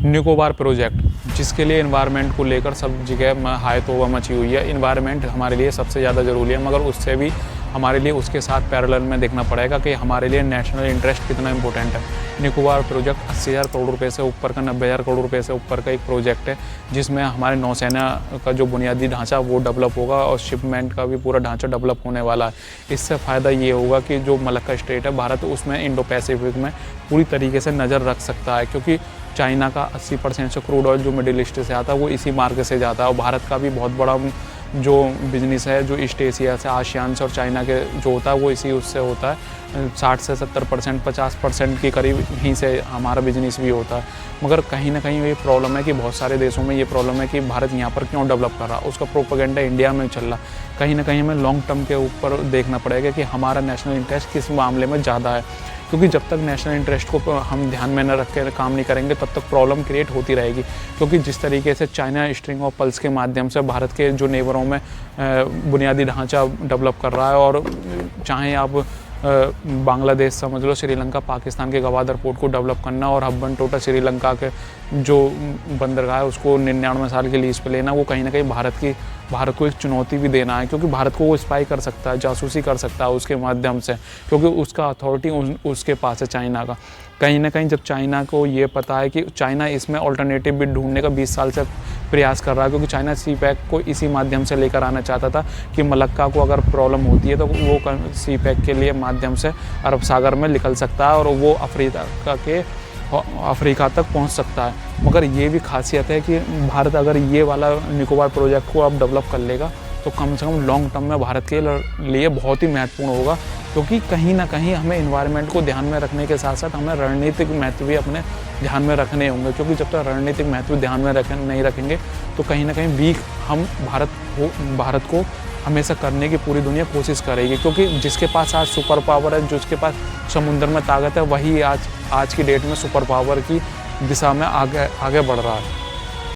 Nicobar project, जिसके लिए environment को लेकर सब जगह हाय तौबा मची हुई है। एनवायरनमेंट हमारे लिए सबसे ज़्यादा ज़रूरी है, मगर उससे भी हमारे लिए उसके साथ पैरेलल में देखना पड़ेगा कि हमारे लिए नेशनल इंटरेस्ट कितना इंपॉर्टेंट है। निकोबार प्रोजेक्ट 80,000 करोड़ रुपए से ऊपर का, 90,000 करोड़ रुपए से ऊपर का एक प्रोजेक्ट है, जिसमें हमारे नौसेना का जो बुनियादी ढांचा वो डेवलप होगा और शिपमेंट का भी पूरा ढांचा डेवलप होने वाला है। इससे फ़ायदा ये होगा कि जो मलक्का स्टेट है भारत, उसमें इंडो पैसिफिक में पूरी तरीके से नज़र रख सकता है, क्योंकि चाइना का 80% से क्रूड ऑयल जो मिडिल ईस्ट से आता है वो इसी मार्ग से जाता है। और भारत का भी बहुत बड़ा जो बिज़नेस है जो ईस्ट एशिया से, आसियान से और चाइना के जो होता है वो इसी उससे होता है। 60 से 70%, 50% के करीब ही से हमारा बिजनेस भी होता है। मगर कहीं ना कहीं ये प्रॉब्लम है कि बहुत सारे देशों में ये प्रॉब्लम है कि भारत यहाँ पर क्यों डेवलप कर रहा है, उसका प्रोपेगेंडा इंडिया में चल रहा। कहीं ना कहीं हमें लॉन्ग टर्म के ऊपर देखना पड़ेगा कि हमारा नेशनल इंटरेस्ट किस मामले में ज़्यादा है, क्योंकि जब तक नेशनल इंटरेस्ट को हम ध्यान में न रख के काम नहीं करेंगे तब तक प्रॉब्लम क्रिएट होती रहेगी। क्योंकि जिस तरीके से चाइना स्ट्रिंग ऑफ पल्स के माध्यम से भारत के जो नेबरों में बुनियादी ढांचा डेवलप कर रहा है, और चाहे आप बांग्लादेश समझ लो, श्रीलंका, पाकिस्तान के गवादर पोर्ट को डेवलप करना और हब्बन-टोटा श्रीलंका के जो बंदरगाह है उसको 99 साल के लीज पे लेना, वो कहीं ना कहीं भारत को एक चुनौती भी देना है। क्योंकि भारत को वो स्पाई कर सकता है, जासूसी कर सकता है उसके माध्यम से, क्योंकि उसका अथॉरिटी उसके पास है चाइना का। कहीं ना कहीं जब चाइना को ये पता है कि चाइना इसमें ऑल्टरनेटिव भी ढूंढने का 20 साल से प्रयास कर रहा है, क्योंकि चाइना सी पैक को इसी माध्यम से लेकर आना चाहता था कि मलक्का को अगर प्रॉब्लम होती है तो वो सी पैक के लिए माध्यम से अरब सागर में निकल सकता है और वो अफ्रीका तक पहुंच सकता है। मगर ये भी खासियत है कि भारत अगर ये वाला निकोबार प्रोजेक्ट को अब डेवलप कर लेगा तो कम से कम लॉन्ग टर्म में भारत के लिए बहुत ही महत्वपूर्ण होगा, क्योंकि कहीं ना कहीं हमें एनवायरनमेंट को ध्यान में रखने के साथ साथ हमें रणनीतिक महत्व भी अपने ध्यान में रखने होंगे। क्योंकि जब तक रणनीतिक महत्व ध्यान में नहीं रखेंगे तो कहीं ना कहीं वीक हम भारत को हमेशा करने की पूरी दुनिया कोशिश करेगी। क्योंकि जिसके पास आज सुपर पावर है, जिसके पास समुद्र में ताकत है, वही आज की डेट में सुपर पावर की दिशा में आगे बढ़ रहा है।